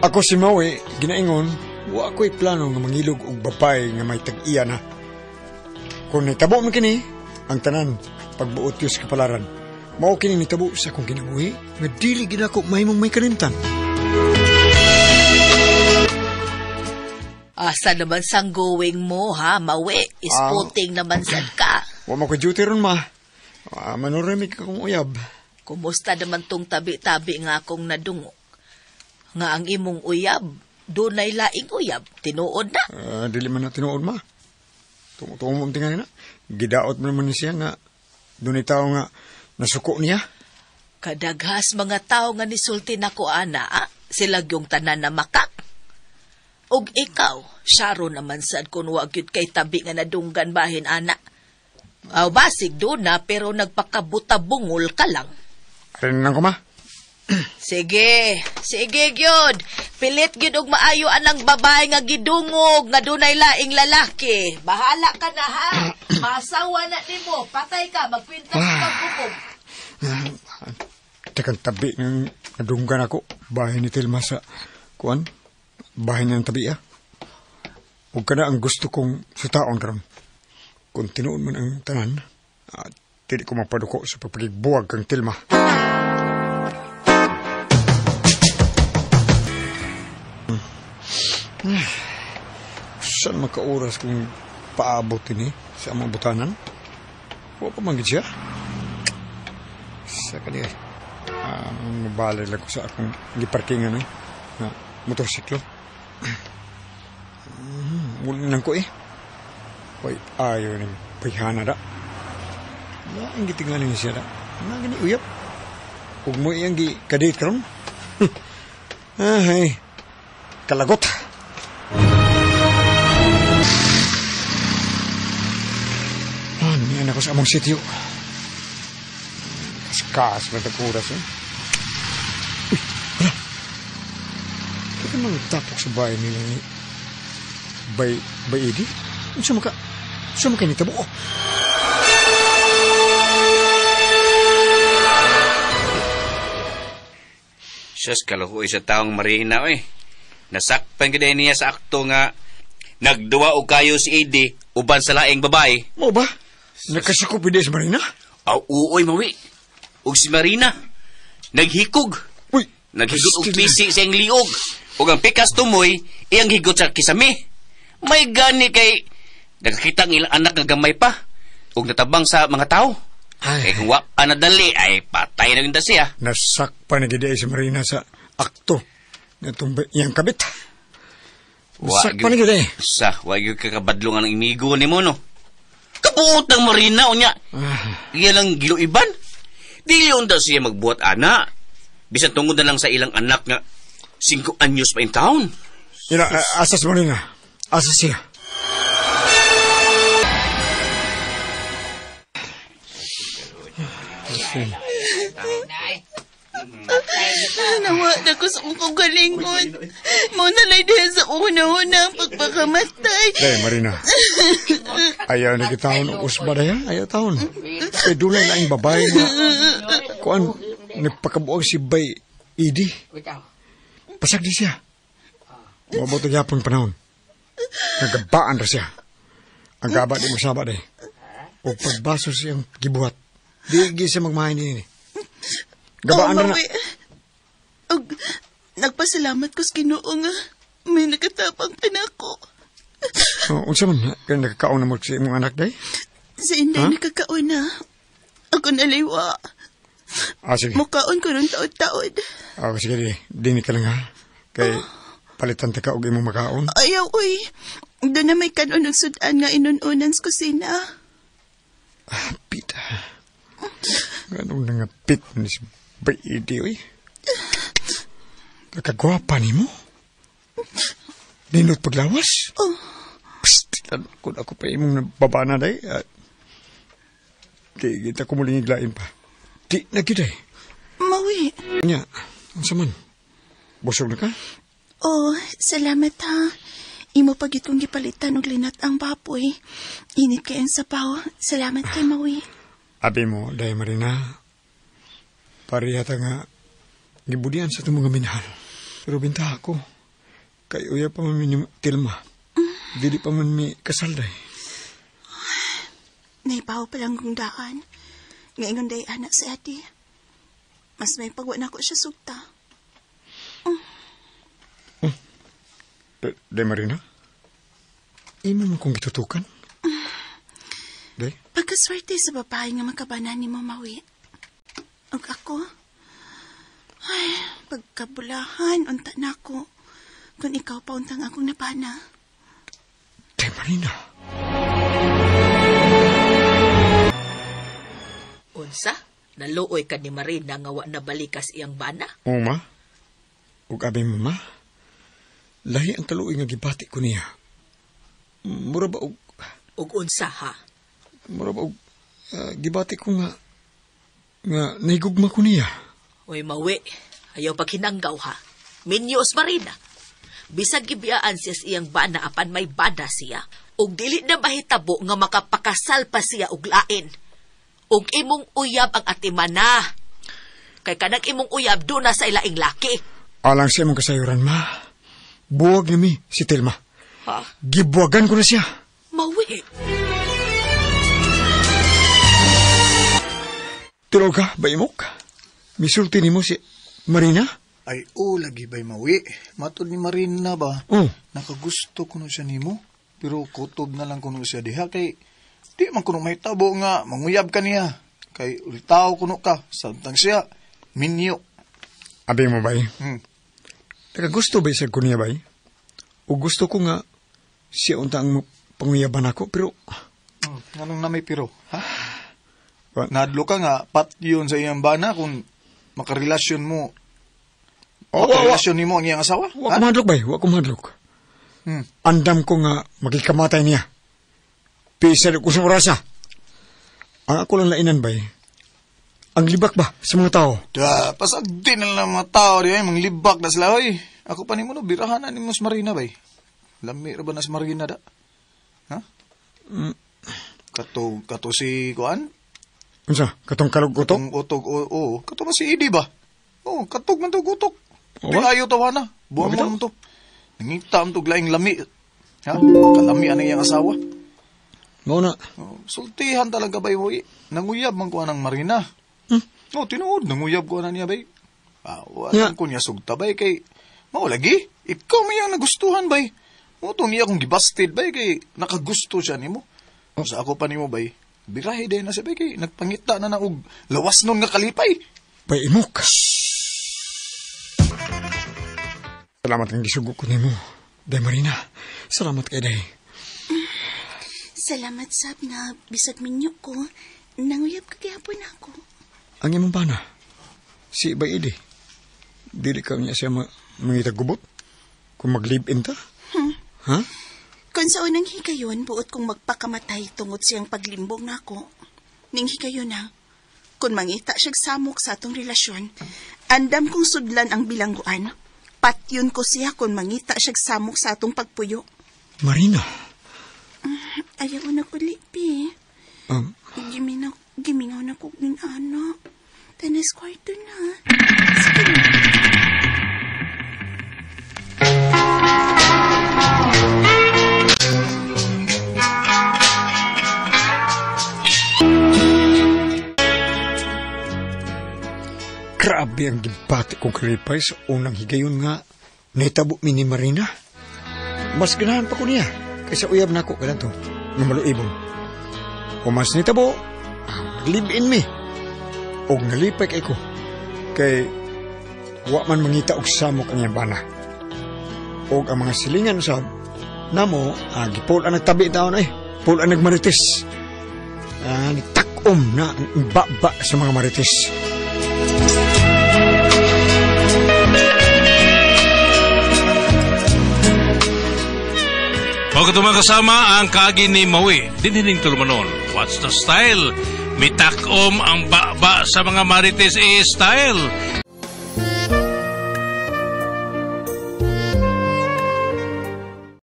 Ako si Maui, ginaingon, wa ko'y plano nga mangilog og babay nga may tag-iya na. Kung nitabo man kini, ang tanan, pagbuot yus kapalaran, mao kini nitabo sa akong kinabuhi, nga dili gid ako mahimong may kalimtan. Asa naman sang going mo, ha, Maui? Isputing naman sad ka. Wa mo ko duty ron, ma. Manoramig akong uyab. Kumusta naman tong tabi-tabi nga akong nadungok? Nga ang imong uyab, dunay laing uyab, tinuod na. Dili man na tinuod, ma. Tungo mo tingnan na. Gidaot mo naman siya nga dunay tao nga nasuko niya. Kadaghas mga tao nga nisulti nako ana, sila yung tanan na makak. Og ikaw, Sharo naman sad kun wa gyud kay tabi nga nadunggan bahin ana. Aw basig do na pero nagpakabuta-bungol ka lang. Rinan ko, ma. Sige gyud. Pilit gyud og maayo anang babae nga gidungog nga dunay laing lalaki. Bahala ka na, ha. Masawa na nimo, patay ka magkwintas pagbubog. Tekang tabi ng nadunggan ako bahay ni Telma sa kuan. Bahay ng tabi, Huwag ka na ang gusto kong sutaon karon. Kung tinuon man ang tanan, hindi ko mapaduko sa pagpagigbuwag kang Telma. Saan makaoras kung paabot ini sa amang butanan? Huwag pa manggit siya. Sa kanila, mabalay lang ko sa akong giparkingan na motorsiklo. Muli lang ko Hoy, ayaw ng payhana da. Ang gitingalan niya siya da. Gini uyap. Huwag mo iyang kadate karon. Ay, kalagot. Niyan ako sa among sityo. Kaskas na tagkuras, Uy, hala. Kaya naman tapok sa bahay nila ni Bay Edi? Saan maka nitabo? Siyas kalahoy sa taong Marina, Nasakpan ka niya sa akto nga nagduwa o kayo si Edi uban sa laing babae. Mo ba? Nakasukop hindi si Marina? Uoy, Maui. Og si Marina, naghikog. Uy! Naghigot og pisi sa iyang liog. Og ang pikas tumoy, iyang higot sa kisame. May gani kay nakakita ng ilang anak nga gamay pa. Og natabang sa mga tao. Kaya kung wapa na dali, ay patay na yun siya. Nasakpan na gida si Marina sa akto na iyang kabit. Nasakpan na gida wag yung kakabadlungan ng imigo ni mo, no? Kabuot ng Marina, o niya. Iyan lang giluiban. Di yun daw siya magbuhat ana. Bisan tungod na lang sa ilang anak nga 5 anyos pa in taon. Asas Marina. Asas siya. Nawa na ko sa kong galingon. Muna lang din sa una-una ang pagpakamatay. Day, Marina. Ayaw na kitahon ang usba na yan. Ayaw tahon. Kaya dunay na ang babae na kuan, nagpakabuang si Bay Edi. Pasag di siya. Mabuto yapon panahon. Nagabaan na siya. Ang gaba di masaba day. O pagbaso siyang gibuhat. Di siya magmahin din. Gabaan na. Og nagpasalamat ko sa Ginoo nga may nakatapang pinako. Unsa man kaya nakakaon na mo sa imong anak day? Sa Inday nakakaon na. Ako naliwa. Sige. Mukaon ko rin taod-taod. Sige, di ka lang ha. Kay palitan ta ka og imong makaon. Ayaw, uy. Doon na may kanon ng sudan nga inununan sa kusina. Pita. Ganong nangapit ni si Bay Edi, uy. Nakagwapa ni mo? Ninot paglawas? Psst, kung ako pa imong babana day, kita ko muling iglain pa. Di na kita Maui. Nya, ang saman? Busog na ka? Salamat ha. Imo pagit kong gipalitan og linat ang baboy. Init kay ang sapaw. Salamat kay Maui. Abi mo, day Marina, parihata nga gibudian sa itong mga minahal. Pero binta ako. Kay uya pa man ni Tilma. Dili pa man mi kasalday. Naipaw pa lang kong daan. Ngayon day anak si ate. Mas may pagwa na ko siya sugta. Day Marina? Imo mo kong gitutukan? Day? Pagkaswerte sa babae nga makabanan ni mo mawi. Ug ako, ay, pagkabulahan, unta na ako. Kung ikaw pa untang akong napana. Day Marina? Unsa? Naluoy ka ni Marina nga wa nabalikas iyang bana? Oo, ma. Ug abi mo, ma. Lahi ang kaluoy nga gibati ko niya. Mura ba og... Ug unsa ha? Mura ba og... gibati ko nga naigugma ko niya. Uy, mawi. Ayaw paghinanggaw ha. Minyos Marina. Bisag gibiyaan siya sa iyang bana apan may bana siya. Ug dili na mahitabo nga makapakasal pa siya og lain. Ug imong uyab ang atimana. Kay kanang imong uyab do na sa ilaing laki. Alang sa imong kasayuran, ma. Buwag nami si Tilma. Ha? Gibuwagan ko na siya. Mawi. Tulog ka, Baymok? Misulti ni mo si Marina? Ay, lagi ba'y mawi. Matod ni Marina ba? Nakagusto ko siya nimo. Pero kutob na lang kuno siya diha kay di man kuno may tabo nga manguyab ka niya. Kay ultaw kuno ka. Samtang siya, minyo. Abi mo bay? Gusto ba siya ko niya bay? O gusto ko nga siya untang panguyaban ako pero... Anong na may piro? Ha? Nadlo ka nga, pat yun sa iyang bana kung makarelasyon mo. Makarelasyon ni mo ang iyang asawa? Wa kumadlok bay, wa kumadlok. Andam ko nga magikamatay niya. Pisa ko sa orasa. Ang ako lang lainan bay, ang libak ba sa mga tao? Pasag din na lang mga tao di ay, mga libak na sila ay. Ako pa ni mo no, birahan na ni mo sa Marina bay. Lami ra ba na sa Marina da? Ha? Kato si Kuan? Unsa? Katong kalog-utok? Katong utog, oo. Kato ba si Idi ba? Oo, katog man to gutok. Di ayaw tawa na. Buwan mo to. Nangita mo to laing lami. Ha? Kalami anay iyang asawa. Muna. Sultihan talaga bay mo. Nanguyab man ko anang Marina. Tinuod. Nanguyab ko na niya bay. Walang ko niya sugta bay kay... Lagi. Ikaw may ang nagustuhan bay. Itong niya kong gibasted bay kay nakagusto siya ni mo. Sa ako pa ni mo bay. Birahe din na siya bay kay nagpangita na og lawas nun nga kalipay. Bay imok. Salamat ang gisugo ko ni mo. Day Marina. Salamat kay Day. Salamat sab na bisag minyo ko. Nanguyab ka gihapon ako. Ang imong bana. Si Bay Idi. Dili ka niya siya mangitagubot? Kung mag-live-in ta? Ha? Kung sa unang higayon, buot kong magpakamatay tungod siyang paglimbong na ako. Ning higayon na, kung mangita siyang samok sa atong relasyon, andam kong sudlan ang bilangguan. Patyon ko siya kung mangita siyang samok sa atong pagpuyo. Marina? Ayaw na ko, Lipi. Gimingaw na ko ng anak. Tanas kwarto na. Sige na. Grabe ang gibati kong kalipay sa unang higayon nga naitabo mi ni Marina. Mas ganahan pa ko niya kaysa uyab na ako kailan to nga maluibong. O mas naitabo, live-in mi. O nalipay kay ko kay wa man mangita og samok ang iyang bana. O ang mga silingan sa namo, gipol ang nagtabi taon ay pul ang nagmarites. Nitakom na ang baba sa mga marites. O mga kasama ang kaagi ni Maui. Dinhining tulumanon. What's the style? Mitakom ang baba sa mga marites style.